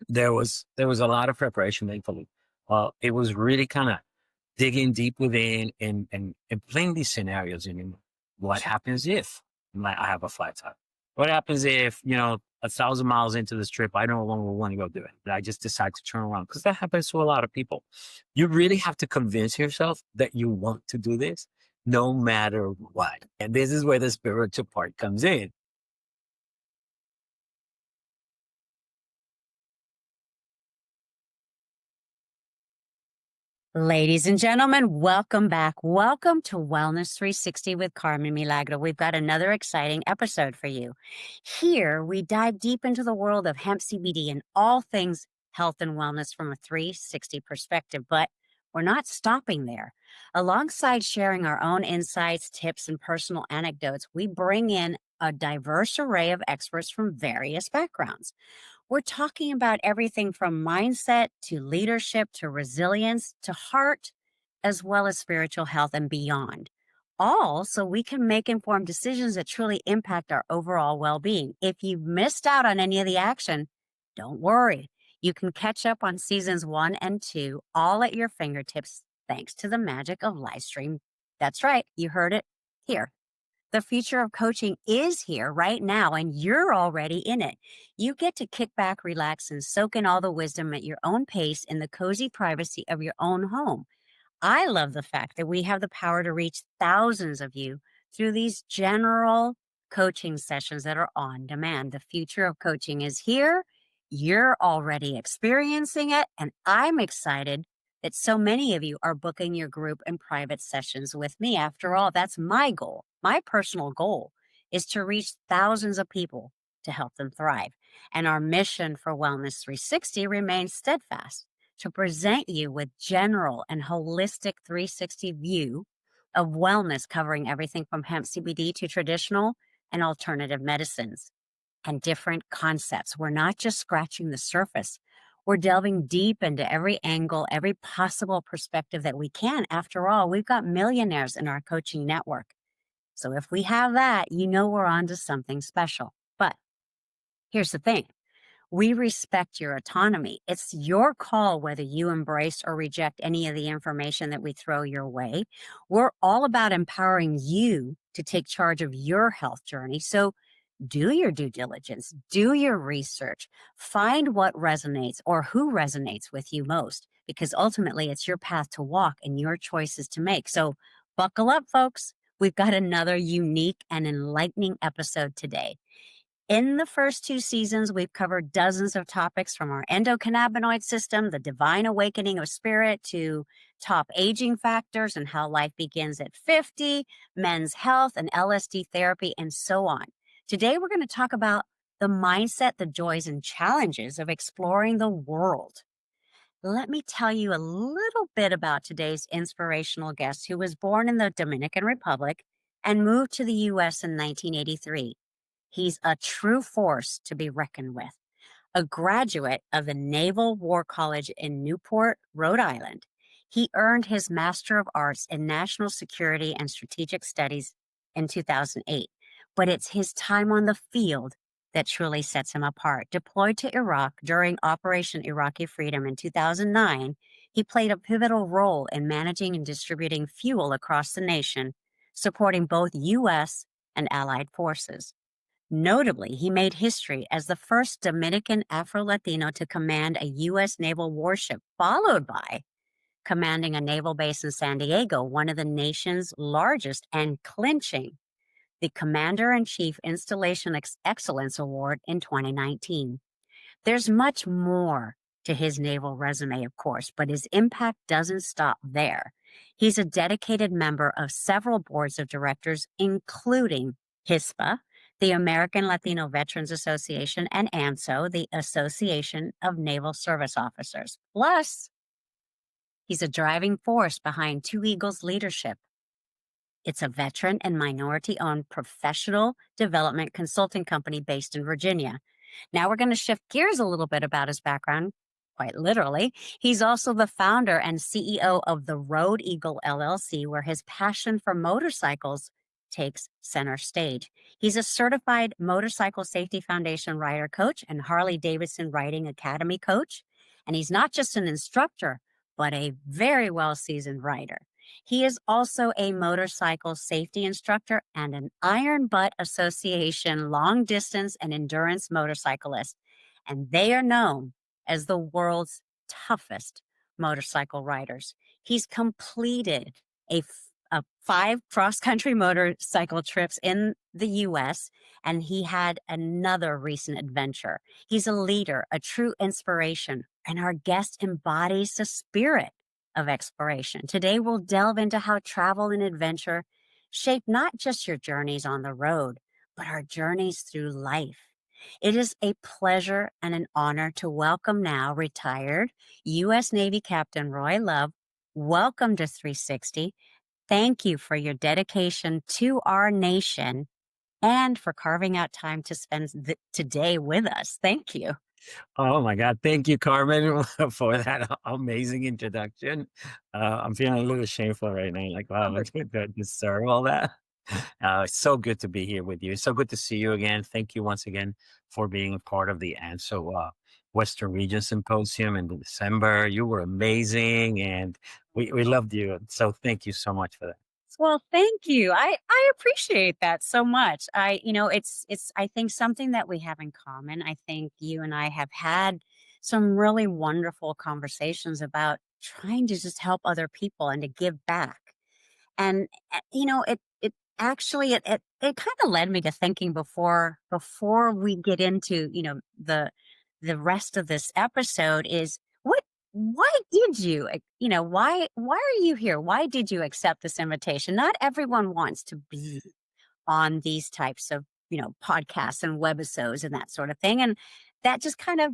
There was a lot of preparation, thankfully. It was really kind of digging deep within and playing these scenarios. What happens if like I have a flat tire? What happens if 1,000 miles into this trip I no longer want to go do it? And I just decide to turn around because that happens to a lot of people. You really have to convince yourself that you want to do this, no matter what. And this is where the spiritual part comes in. Ladies and gentlemen, welcome back. Welcome to Wellness 360 with Carmen Milagro. We've got another exciting episode for you. Here, we dive deep into the world of hemp CBD and all things health and wellness from a 360 perspective, but we're not stopping there. Alongside sharing our own insights, tips, and personal anecdotes, we bring in a diverse array of experts from various backgrounds. We're talking about everything from mindset to leadership to resilience to heart, as well as spiritual health and beyond. All so we can make informed decisions that truly impact our overall well being. If you've missed out on any of the action, don't worry. You can catch up on seasons 1 and 2 all at your fingertips thanks to the magic of live stream. That's right, you heard it here. The future of coaching is here right now, and you're already in it. You get to kick back, relax, and soak in all the wisdom at your own pace in the cozy privacy of your own home. I love the fact that we have the power to reach thousands of you through these general coaching sessions that are on demand. The future of coaching is here. You're already experiencing it, and I'm excited that so many of you are booking your group and private sessions with me. After all, that's my goal. My personal goal is to reach thousands of people to help them thrive. And our mission for Wellness 360 remains steadfast to present you with general and holistic 360 view of wellness covering everything from hemp CBD to traditional and alternative medicines and different concepts. We're not just scratching the surface. We're delving deep into every angle, every possible perspective that we can. After all, we've got millionaires in our coaching network. So if we have that, you know we're on to something special. But here's the thing. We respect your autonomy. It's your call whether you embrace or reject any of the information that we throw your way. We're all about empowering you to take charge of your health journey. So do your due diligence, do your research, find what resonates or who resonates with you most, because ultimately it's your path to walk and your choices to make. So buckle up, folks. We've got another unique and enlightening episode today. In the first 2 seasons, we've covered dozens of topics from our endocannabinoid system, the divine awakening of spirit, to top aging factors and how life begins at 50, men's health and LSD therapy, and so on. Today, we're going to talk about the mindset, the joys, and challenges of exploring the world. Let me tell you a little bit about today's inspirational guest who was born in the Dominican Republic and moved to the U.S. in 1983. He's a true force to be reckoned with. A graduate of the Naval War College in Newport, Rhode Island, he earned his Master of Arts in National Security and Strategic Studies in 2008. But it's his time on the field that truly sets him apart. Deployed to Iraq during Operation Iraqi Freedom in 2009, he played a pivotal role in managing and distributing fuel across the nation, supporting both U.S. and allied forces. Notably, he made history as the first Dominican Afro-Latino to command a U.S. naval warship, followed by commanding a naval base in San Diego, one of the nation's largest, and clinching the Commander-in-Chief Installation Excellence Award in 2019. There's much more to his naval resume, of course, but his impact doesn't stop there. He's a dedicated member of several boards of directors, including HISPA, the American Latino Veterans Association, and ANSO, the Association of Naval Service Officers. Plus, he's a driving force behind Two Eagles Leadership. It's a veteran and minority-owned professional development consulting company based in Virginia. Now we're going to shift gears a little bit about his background, quite literally. He's also the founder and CEO of the Road Eagle LLC, where his passion for motorcycles takes center stage. He's a certified Motorcycle Safety Foundation rider coach and Harley Davidson Riding Academy coach. And he's not just an instructor, but a very well seasoned rider. He is also a motorcycle safety instructor and an Iron Butt Association long distance and endurance motorcyclist. And they are known as the world's toughest motorcycle riders. He's completed a 5 cross-country motorcycle trips in the U.S., and he had another recent adventure. He's a leader, a true inspiration, and our guest embodies the spirit of exploration. Today, we'll delve into how travel and adventure shape not just your journeys on the road, but our journeys through life. It is a pleasure and an honor to welcome now retired U.S. Navy Captain Roy Love. Welcome to 360. Thank you for your dedication to our nation and for carving out time to spend today with us. Thank you. Oh my God. Thank you, Carmen, for that amazing introduction. I'm feeling a little shameful right now. Like, wow, I didn't deserve all that. It's so good to be here with you. It's so good to see you again. Thank you once again for being a part of the ANSO Western Region Symposium in December. You were amazing and we loved you. So thank you so much for that. Well, thank you. I appreciate that so much. It's I think something that we have in common. I think you and I have had some really wonderful conversations about trying to just help other people and to give back. And it actually it kind of led me to thinking before we get into, the rest of this episode is why did you, why are you here? Why did you accept this invitation? Not everyone wants to be on these types of, podcasts and webisodes and that sort of thing. And that just kind of,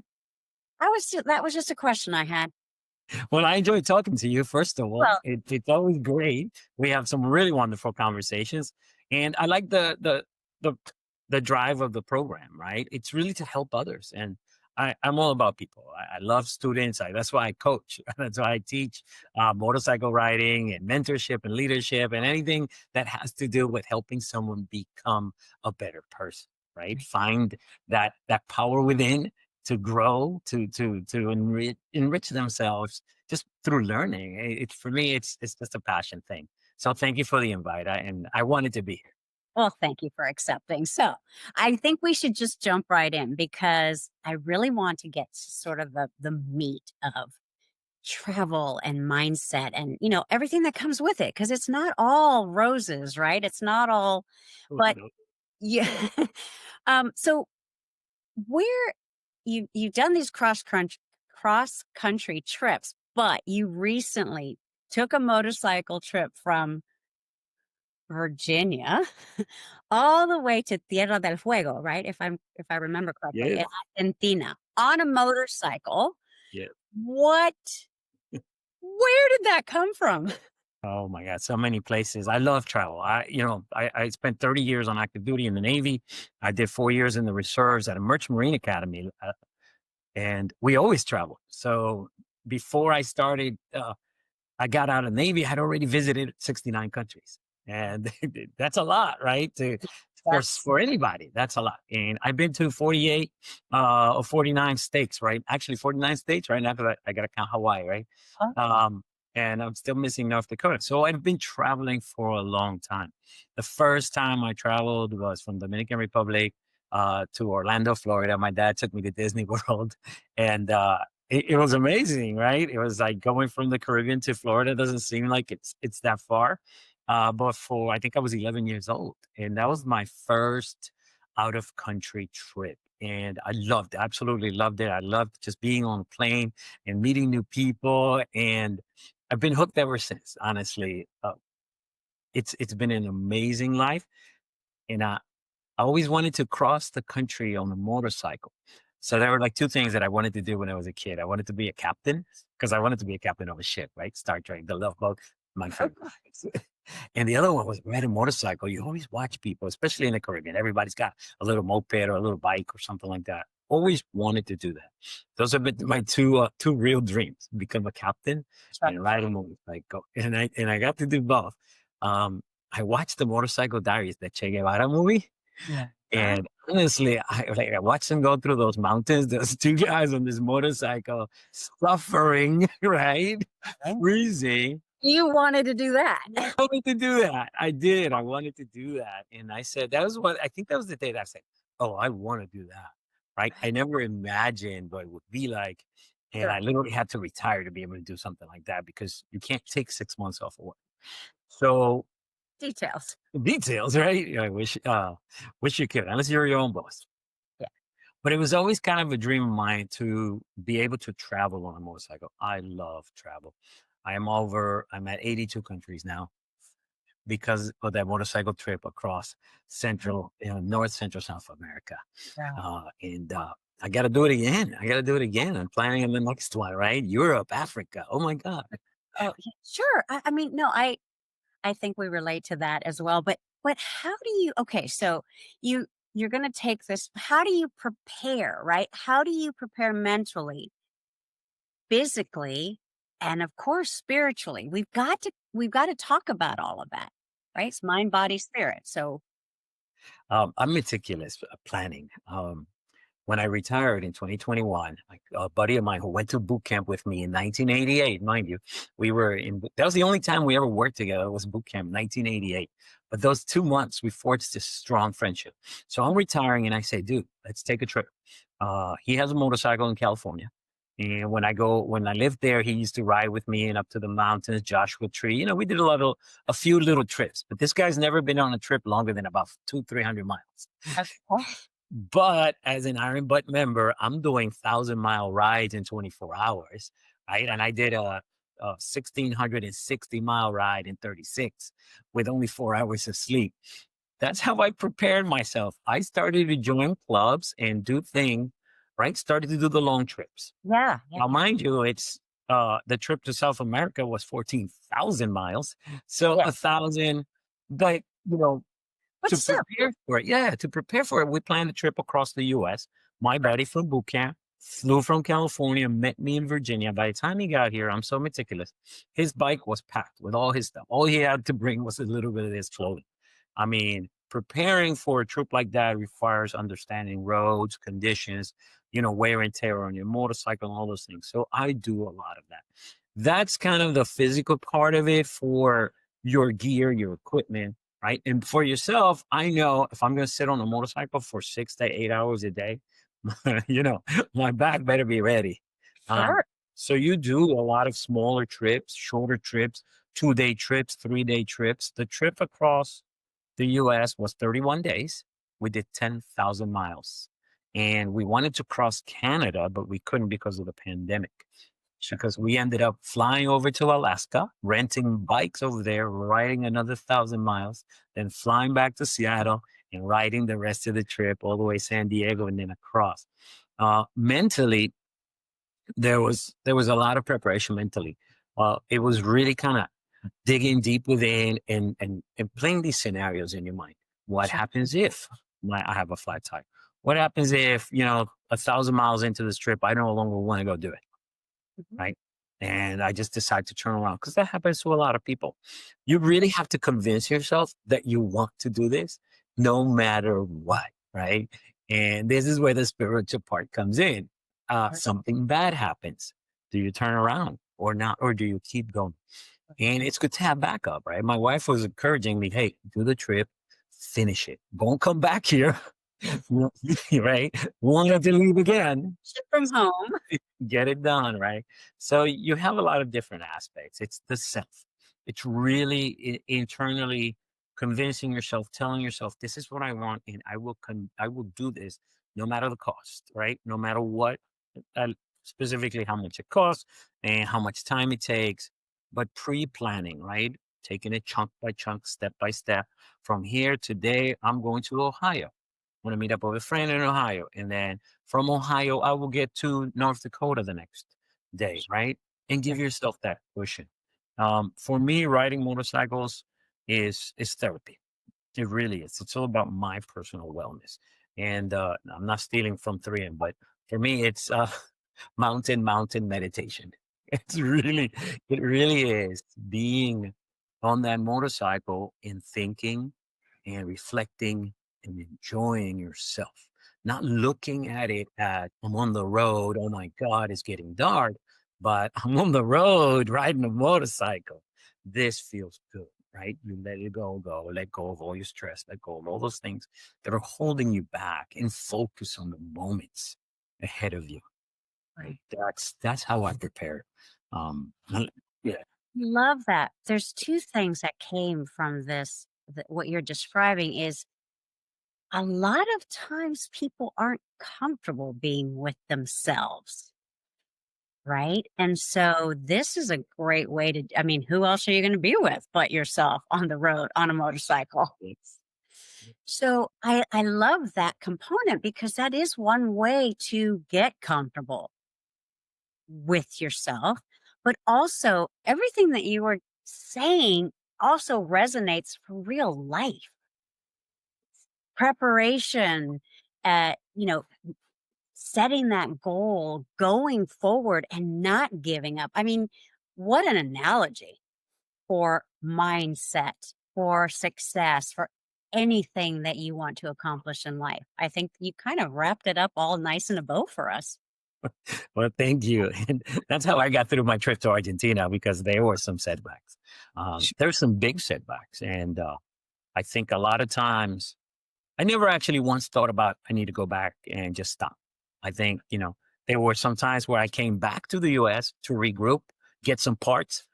that was just a question I had. Well, I enjoy talking to you. First of all, Well, it's always great. We have some really wonderful conversations, and I like the the drive of the program. Right? It's really to help others, and I'm all about people. I love students. That's why I coach. That's why I teach motorcycle riding and mentorship and leadership and anything that has to do with helping someone become a better person. Right? Find that power within to grow, to enrich themselves just through learning. It's for me, it's just a passion thing. So thank you for the invite. And I wanted to be here. well, thank you for accepting. So I think we should just jump right in because I really want to get to sort of the meat of travel and mindset and, everything that comes with it. Cause it's not all roses, right? It's not all, but yeah. So where you've done these cross country trips, but you recently took a motorcycle trip from Virginia all the way to Tierra del Fuego, right? If I remember correctly, in Yes, Argentina on a motorcycle. yes. What where did that come from? Oh my God, so many places. I love travel. I spent 30 years on active duty in the Navy. I did 4 years in the reserves at a Merchant Marine Academy, and we always traveled. So before I started I got out of the Navy, I had already visited 69 countries. And that's a lot, right? That's For anybody, that's a lot. And I've been to 48 or 49 states, right? Actually, 49 states right now because I got to count Hawaii, right? huh? Um, and I'm still missing North Dakota. So I've been traveling for a long time. The first time I traveled was from Dominican Republic to Orlando, Florida. My dad took me to Disney World, and it was amazing, right? It was like going from the Caribbean to Florida. Doesn't seem like it's that far. But I think I was 11 years old, and that was my first out of country trip. And I loved it, absolutely loved it. I loved just being on a plane and meeting new people. And I've been hooked ever since, honestly. It's been an amazing life. And I always wanted to cross the country on a motorcycle. So there were like two things that I wanted to do when I was a kid. I wanted to be a captain because I wanted to be a captain of a ship, right? Star Trek, the Love Boat, my favorite. And the other one was ride a motorcycle. You always watch people, especially in the Caribbean. Everybody's got a little moped or a little bike or something like that. Always wanted to do that. Those have been my two real dreams: become a captain and ride a motorcycle. And I got to do both. I watched the Motorcycle Diaries, the Che Guevara movie. Yeah. And honestly, I watched them go through those mountains, those two guys on this motorcycle suffering, right? Right. Freezing. You wanted to do that. I wanted to do that. I did. I wanted to do that. And I said, that was what I think that was the day that I said, oh, I want to do that. Right. I never imagined what it would be like. And I Sure. literally had to retire to be able to do something like that because you can't take 6 months off of work. So Details. details, right? I wish you could, unless you're your own boss. Yeah. But it was always kind of a dream of mine to be able to travel on a motorcycle. I love travel. I'm at 82 countries now because of that motorcycle trip across North Central South America. Wow. And I got to do it again. I'm planning on the next one, right? Europe, Africa. Oh my God. Oh, yeah, sure. I mean, no, I think we relate to that as well. But how do you? Okay, so you're going to take this. How do you prepare? Right? How do you prepare mentally, physically, and of course spiritually? We've got to talk about all of that. Right? It's mind, body, spirit. So I'm meticulous planning. When I retired in 2021, a buddy of mine who went to boot camp with me in 1988, mind you, that was the only time we ever worked together was boot camp, 1988. But those 2 months, we forged this strong friendship. So I'm retiring and I say, dude, let's take a trip. He has a motorcycle in California. And when I lived there, he used to ride with me and up to the mountains, Joshua Tree. We did a few little trips, but this guy's never been on a trip longer than about 300 miles. okay. But as an Iron Butt member, I'm doing 1,000-mile rides in 24 hours, right? And I did a 1,660-mile ride in 36 with only 4 hours of sleep. That's how I prepared myself. I started to join clubs and do things, right? Started to do the long trips. Yeah. Now, mind you, it's the trip to South America was 14,000 miles. So Yeah. 1,000, but But to still, prepare for it, yeah, to prepare for it, we planned a trip across the U.S. My buddy from boot camp flew from California, met me in Virginia. By the time he got here, I'm so meticulous. His bike was packed with all his stuff. All he had to bring was a little bit of his clothing. I mean, preparing for a trip like that requires understanding roads, conditions, wear and tear on your motorcycle and all those things. So I do a lot of that. That's kind of the physical part of it for your gear, your equipment. Right. And for yourself, I know if I'm going to sit on a motorcycle for 6 to 8 hours a day, my back better be ready. sure. So you do a lot of smaller trips, shorter trips, 2-day trips, 3-day trips. The trip across the U.S. was 31 days. We did 10,000 miles. And we wanted to cross Canada, but we couldn't because of the pandemic. Because we ended up flying over to Alaska, renting bikes over there, riding another 1,000 miles, then flying back to Seattle and riding the rest of the trip all the way San Diego and then across. Mentally, there was a lot of preparation mentally. It was really kind of digging deep within and playing these scenarios in your mind. What Sure. happens if I have a flat tire? What happens if 1,000 miles into this trip, I no longer want to go do it? Mhm. Right. And I just decide to turn around because that happens to a lot of people. You really have to convince yourself that you want to do this no matter what. Right. And this is where the spiritual part comes in. Sure. Something bad happens. Do you turn around or not? Or do you keep going? And it's good to have backup, right? My wife was encouraging me, hey, do the trip, finish it. Don't come back here. Right? Won't have to leave again. Ship from home. Get it done, right? So you have a lot of different aspects. It's the self. It's really internally convincing yourself, telling yourself, this is what I want, and I will do this no matter the cost, right? No matter what, uh, specifically how much it costs and how much time it takes, but pre-planning, right? Taking it chunk by chunk, step by step. From here today, I'm going to Ohio. I'm going to meet up with a friend in Ohio, and then from Ohio, I will get to North Dakota the next day, right? And give yourself that cushion. For me, riding motorcycles is therapy. It really is. It's all about my personal wellness. And I'm not stealing from 3M, but for me, it's mountain meditation. It really is being on that motorcycle and thinking and reflecting and enjoying yourself, not looking at it at I'm on the road. Oh my God, it's getting dark, but I'm on the road riding a motorcycle. This feels good, right? You let it go, let go of all your stress, let go of all those things that are holding you back and focus on the moments ahead of you. Right. That's how I prepare. Yeah. Love that. There's two things that came from this. What you're describing is a lot of times people aren't comfortable being with themselves. Right. And so this is a great way to, I mean, who else are you going to be with but yourself on the road on a motorcycle? Yes. So I love that component because that is one way to get comfortable with yourself. But also, everything that you were saying also resonates for real life preparation, setting that goal, going forward and not giving up. I mean, what an analogy for mindset, for success, for anything that you want to accomplish in life. I think you kind of wrapped it up all nice in a bow for us. Well, thank you. And that's how I got through my trip to Argentina because there were some setbacks. There's some big setbacks. And I think a lot of times I never actually once thought about I need to go back and just stop. I think, there were some times where I came back to the US to regroup, get some parts,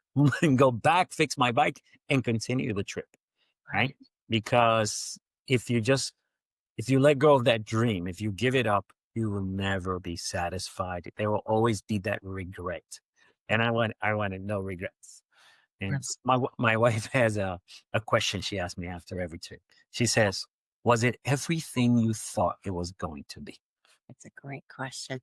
and go back, fix my bike, and continue the trip. Right. Because if you just, if you let go of that dream, if you give it up, you will never be satisfied. There will always be that regret. And I wanted no regrets. And my wife has a question she asked me after every trip. She says, was it everything you thought it was going to be? That's a great question.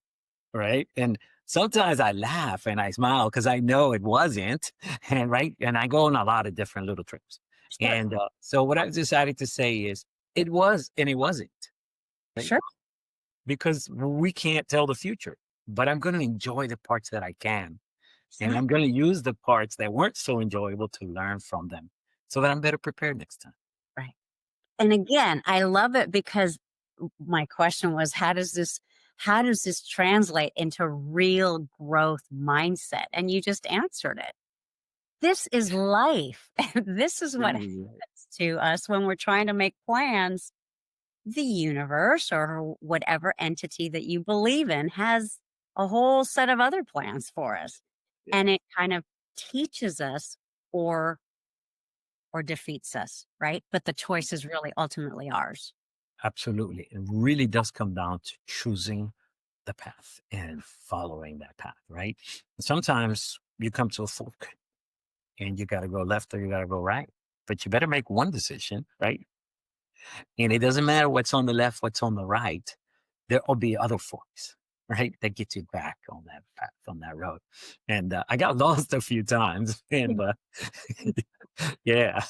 Right. And sometimes I laugh and I smile because I know it wasn't. And right. And I go on a lot of different little trips. Sure. And so what I've decided to say is it was and it wasn't. Right? Sure. Because we can't tell the future, but I'm going to enjoy the parts that I can. And I'm going to use the parts that weren't so enjoyable to learn from them so that I'm better prepared next time. Right. And again, I love it because my question was, how does this translate into real growth mindset? And you just answered it. This is life. This is what happens to us when we're trying to make plans. The universe or whatever entity that you believe in has a whole set of other plans for us. Yeah. And it kind of teaches us or defeats us, right? But the choice is really ultimately ours. Absolutely. It really does come down to choosing the path and following that path, right? Sometimes you come to a fork and you got to go left or you got to go right, but you better make one decision, right? And it doesn't matter what's on the left, what's on the right. There will be other forks, right? That get you back on that path, on that road. And I got lost a few times. And yeah,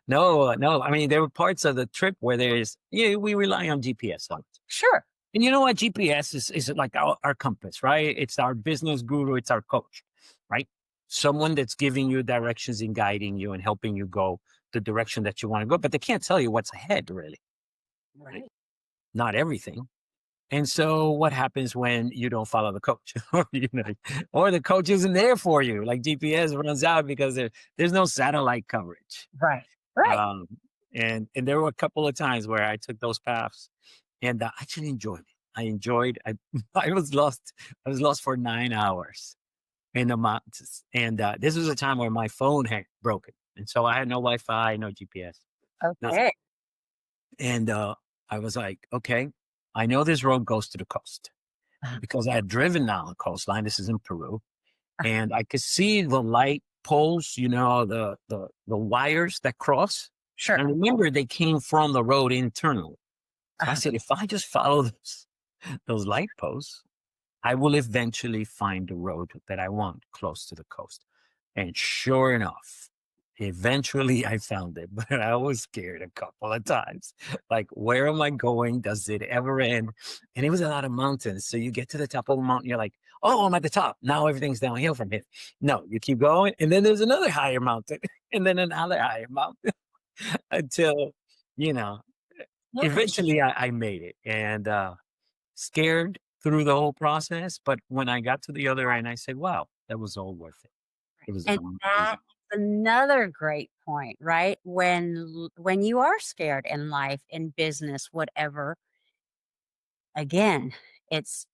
no. I mean, there were parts of the trip where we rely on GPS. Sure. And you know what? GPS is like our compass, right? It's our business guru. It's our coach, right? Someone that's giving you directions and guiding you and helping you go the direction that you want to go, but they can't tell you what's ahead, really. Right. Not everything. And so what happens when you don't follow the coach or the coach isn't there for you? Like GPS runs out because there's no satellite coverage. Right. Right. And there were a couple of times where I took those paths and I actually enjoyed it. I was lost. I was lost for 9 hours in the mountains. And this was a time where my phone had broken. And so I had no Wi-Fi, no GPS. Nothing. Okay. And I was like, okay, I know this road goes to the coast because I had driven down the coastline. This is in Peru. And I could see the light poles, the wires that cross. Sure. And remember, they came from the road internally. So I said, if I just follow those light posts, I will eventually find the road that I want close to the coast. And sure enough, eventually I found it, but I was scared a couple of times. Like, where am I going? Does it ever end? And it was a lot of mountains. So you get to the top of the mountain, you're like, Oh, I'm at the top. Now everything's downhill from here. No, you keep going. And then there's another higher mountain and then another higher mountain until, you know, Yes. eventually I made it and scared through the whole process. But when I got to the other end, I said, wow, that was all worth it. It was And amazing. that's another great point, right? When you are scared in life, in business, whatever, again, it's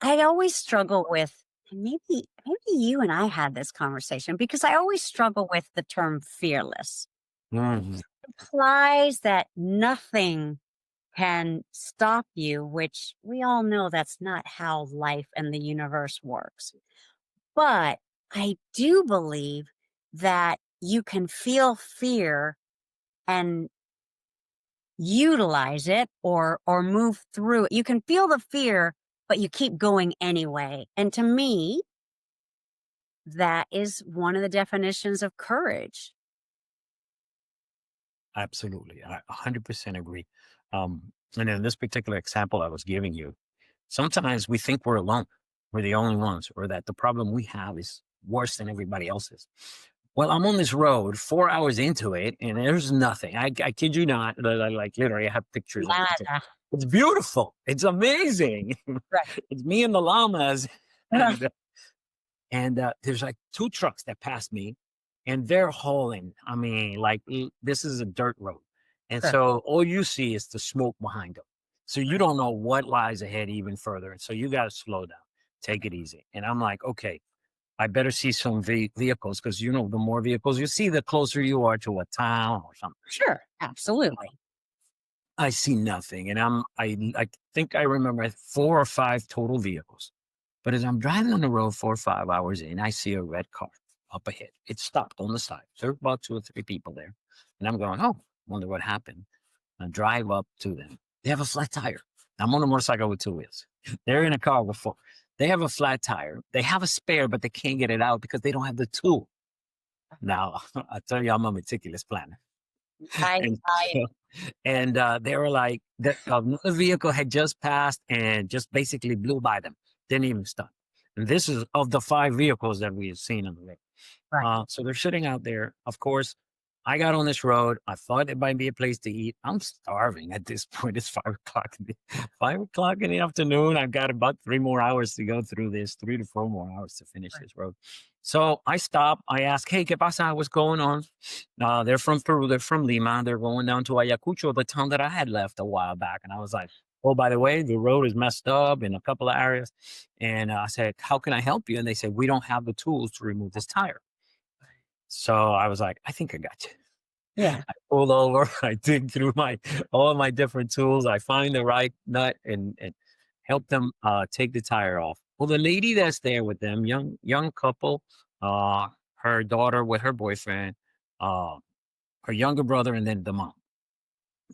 I always struggle with, and maybe you and I had this conversation because I always struggle with the term fearless. Mhm. Implies that nothing can stop you, which we all know that's not how life and the universe works. But I do believe that you can feel fear and utilize it or move through it. You can feel the fear, but you keep going anyway. And to me, that is one of the definitions of courage. Absolutely. I 100% agree. And in this particular example I was giving you, sometimes we think we're alone. We're the only ones, or that the problem we have is worse than everybody else's. Well, I'm on this road 4 hours into it, and there's nothing. I kid you not. Like literally, I have pictures of it. Nada. It's beautiful. It's amazing. Right. It's me and the llamas, and there's like two trucks that passed me, and they're hauling. I mean, like this is a dirt road, and Sure. so all you see is the smoke behind them. So you don't know what lies ahead even further. And so you got to slow down, take it easy. And I'm like, okay, I better see some vehicles because the more vehicles you see, the closer you are to a town or something. Sure. Absolutely. I see nothing, and I think I remember 4 or 5 total vehicles. But as I'm driving on the road 4 or 5 hours in, I see a red car up ahead. It stopped on the side. There were about 2 or 3 people there, and I'm going, "Oh, wonder what happened." I drive up to them. They have a flat tire. I'm on a motorcycle with 2 wheels. They're in a car with 4. They have a flat tire. They have a spare, but they can't get it out because they don't have the tool. Now, I tell you, I'm a meticulous planner, I and I so and they were like, another vehicle had just passed and just basically blew by them, didn't even stop. And this is of the 5 vehicles that we had seen on the road. right. So they're sitting out there. Of course, I got on this road. I thought it might be a place to eat. I'm starving at this point. It's 5 o'clock. 5 o'clock in the afternoon. I've got about 3 more hours to go through this, 3 to 4 more hours to finish Right. this road. So I stop. I ask, hey, ¿qué pasa? What's going on? They're from Peru. They're from Lima. They're going down to Ayacucho, the town that I had left a while back. And I was like, oh, by the way, the road is messed up in a couple of areas. And I said, how can I help you? And they said, we don't have the tools to remove this tire. So I was like, I think I got you. Yeah. I pull over, I dig through all my different tools, I find the right nut and help them take the tire off. Well, the lady that's there with them, young couple, her daughter with her boyfriend, uh, her younger brother, and then the mom.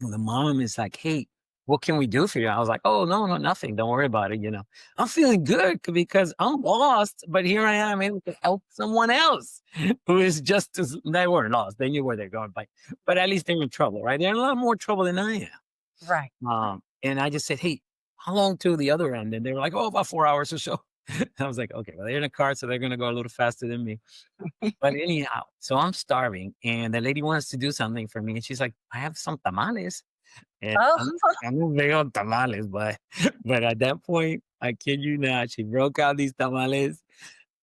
Well, the mom is like, "Hey, what can we do for you?" I was like, "Oh, no, no, nothing. Don't worry about it. I'm feeling good because I'm lost, but here I am able to help someone else who is just as they weren't lost. They knew where they're going, but at least they're in trouble, right? They're in a lot more trouble than I Right. am." And I just said, "Hey, how long to the other end?" And they were like, "Oh, about 4 hours or so." I was like, "Okay, well, they're in a car, so they're gonna go a little faster than me." But anyhow, so I'm starving, and the lady wants to do something for me, and she's like, "I have some tamales." And Oh, I'm big on tamales, but but at that point, I kid you not, she broke out these tamales.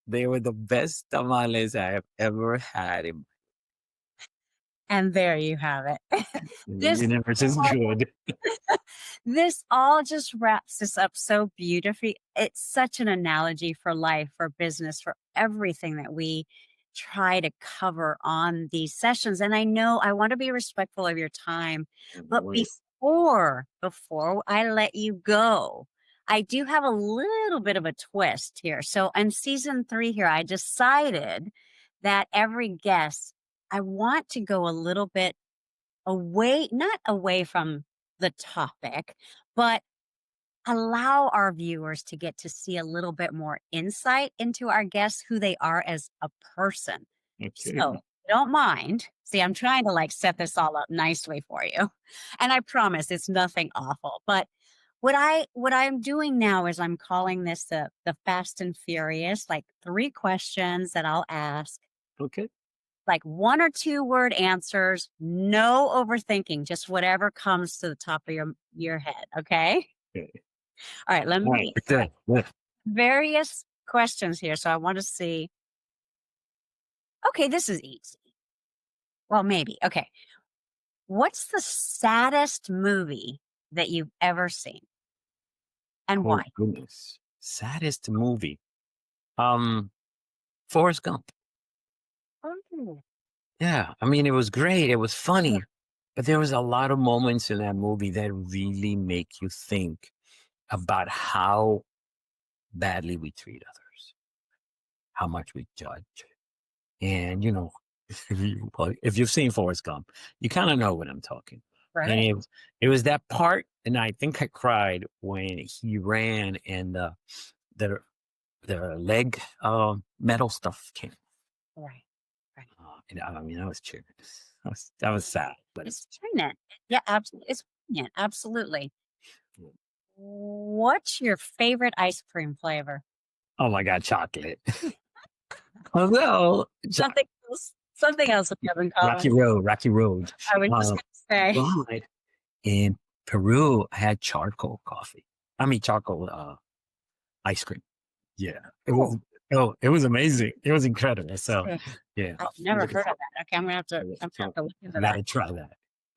They were the best tamales I have ever had in and there you have it. the This universe is good. this all just wraps this up so beautifully. It's such an analogy for life, for business, for everything that we try to cover on these sessions. And I know I want to be respectful of your time, but Always. before I let you go, I do have a little bit of a twist here. So in season 3 here, I decided that every guest, I want to go a little bit away, not away from the topic, but allow our viewers to get to see a little bit more insight into our guests, who they are as a person. Okay. So, if you don't mind. See, I'm trying to like set this all up nicely for you. And I promise it's nothing awful. But What I'm doing now is I'm calling this the Fast and Furious, like 3 questions that I'll ask, Okay. like 1 or 2 word answers, no overthinking, just whatever comes to the top of your head, okay? Okay. All right, let All right. me Good. Good. various questions here, so I wanna see. Okay, this is easy. Well, maybe. Okay. What's the saddest movie that you've ever seen, and Oh why? goodness. Saddest movie. Um, Forrest Gump. Oh, Yeah. I mean, it was great. It was funny, but there was a lot of moments in that movie that really make you think about how badly we treat others, how much we judge. And, if you've seen Forrest Gump, you kind of know what I'm talking. And right. it was that part, and I think I cried when he ran and the the leg metal stuff came. Right, right. And I mean, I was cheering. That was sad, but It's poignant. Yeah, absolutely. It's poignant, absolutely. yeah. What's your favorite ice cream flavor? Oh my God, chocolate. Although Something something else we have in Rocky common. Road, Rocky Road. I was just Um, gonna say. but in Peru, I had charcoal coffee. I mean, charcoal ice cream. Yeah, it Oh, was. Oh, it was amazing. It was incredible. So, yeah. yeah, I've never heard of that. Okay, I'm gonna have so to look into I that. gotta try that.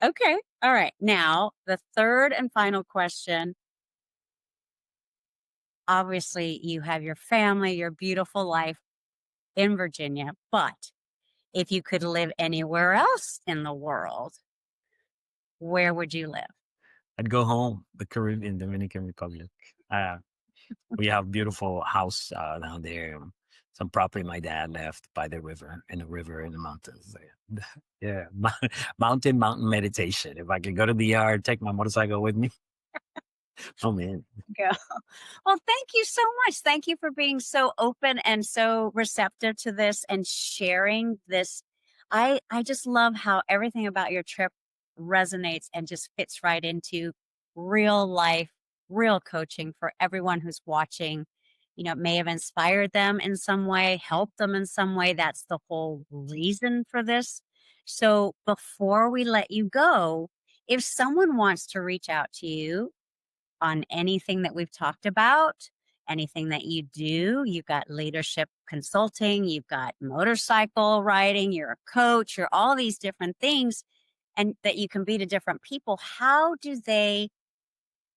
Okay. All right. Now, the third and final question. Obviously, you have your family, your beautiful life in Virginia, but if you could live anywhere else in the world, where would you live? I'd go home, the Caribbean, Dominican Republic. Uh, we have beautiful house down there. Some property my dad left by the river, in the mountains. Yeah, mountain meditation. If I could go to the yard, take my motorcycle with me. Oh man. Go. Well, thank you so much. Thank you for being so open and so receptive to this and sharing this. I just love how everything about your trip resonates and just fits right into real life, real coaching for everyone who's watching. It may have inspired them in some way, helped them in some way. That's the whole reason for this. So before we let you go, if someone wants to reach out to you on anything that we've talked about, anything that you do. You've got leadership consulting, you've got motorcycle riding, you're a coach, you're all these different things, and that you can be to different people. How do they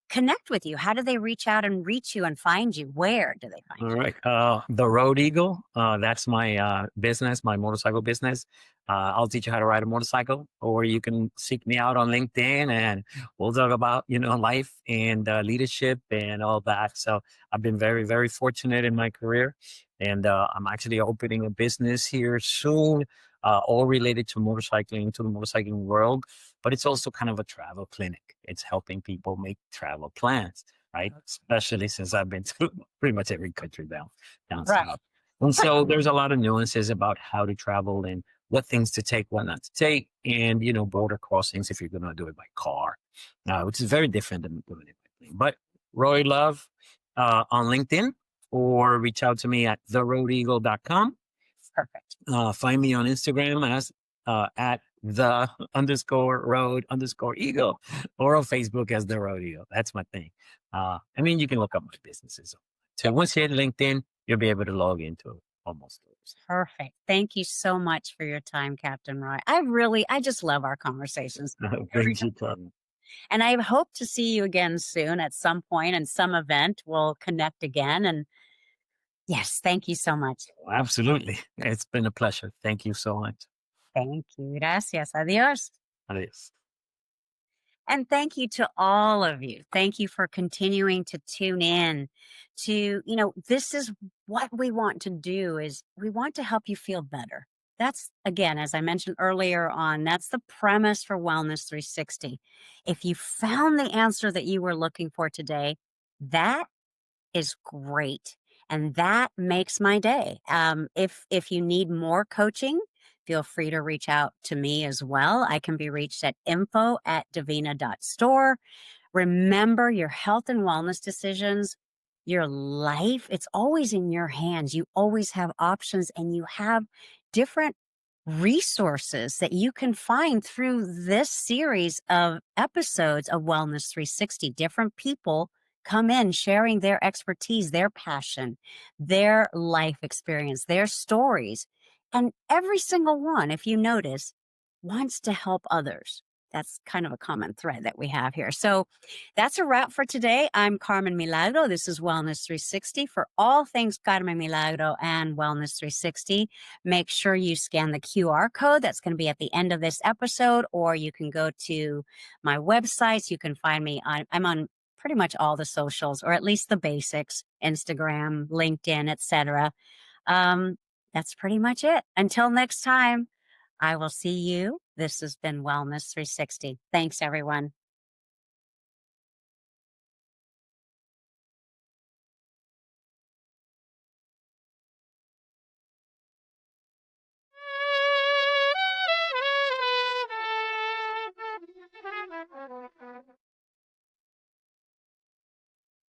connect with you? How do they reach out and reach you and find you? Where do they find All you? right. The Road Eagle. That's my business, my motorcycle business. I'll teach you how to ride a motorcycle, or you can seek me out on LinkedIn, and we'll talk about life and leadership and all that. So I've been very, very fortunate in my career, and I'm actually opening a business here soon, all related to motorcycling, to the motorcycling world. But it's also kind of a travel clinic. It's helping people make travel plans, right? Especially since I've been to pretty much every country down Right. south. And so there's a lot of nuances about how to travel and what things to take, what not to take, and border crossings if you're going to do it by car, which is very different than doing it by plane. But Roy Love on LinkedIn, or reach out to me at theroadeagle.com. Perfect. Find me on Instagram as at the underscore road underscore eagle, or on Facebook as the Road Eagle. That's my thing. I mean, you can look up my businesses. So once you hit LinkedIn, you'll be able to log into almost those. Perfect. Thank you so much for your time, Captain Roy. I just love our conversations. Thank you, Carmen. And I hope to see you again soon at some point in some event. We'll connect again. And yes, thank you so much. Absolutely. It's been a pleasure. Thank you so much. Thank you. Gracias. Adios. Adios. And thank you to all of you. Thank you for continuing to tune in to, this is what we want to do is we want to help you feel better. That's again, as I mentioned earlier on, that's the premise for Wellness 360. If you found the answer that you were looking for today, that is great. And that makes my day. If you need more coaching, feel free to reach out to me as well. I can be reached at info@davina.store. Remember, your health and wellness decisions, your life, it's always in your hands. You always have options, and you have different resources that you can find through this series of episodes of Wellness 360. Different people come in sharing their expertise, their passion, their life experience, their stories. And every single one, if you notice, wants to help others. That's kind of a common thread that we have here. So that's a wrap for today. I'm Carmen Milagro. This is Wellness 360. For all things Carmen Milagro and Wellness 360, make sure you scan the QR code that's going to be at the end of this episode, or you can go to my websites. You can find me I'm on pretty much all the socials, or at least the basics: Instagram, LinkedIn, etc. Um, that's pretty much it. Until next time, I will see you. This has been Wellness 360. Thanks, everyone.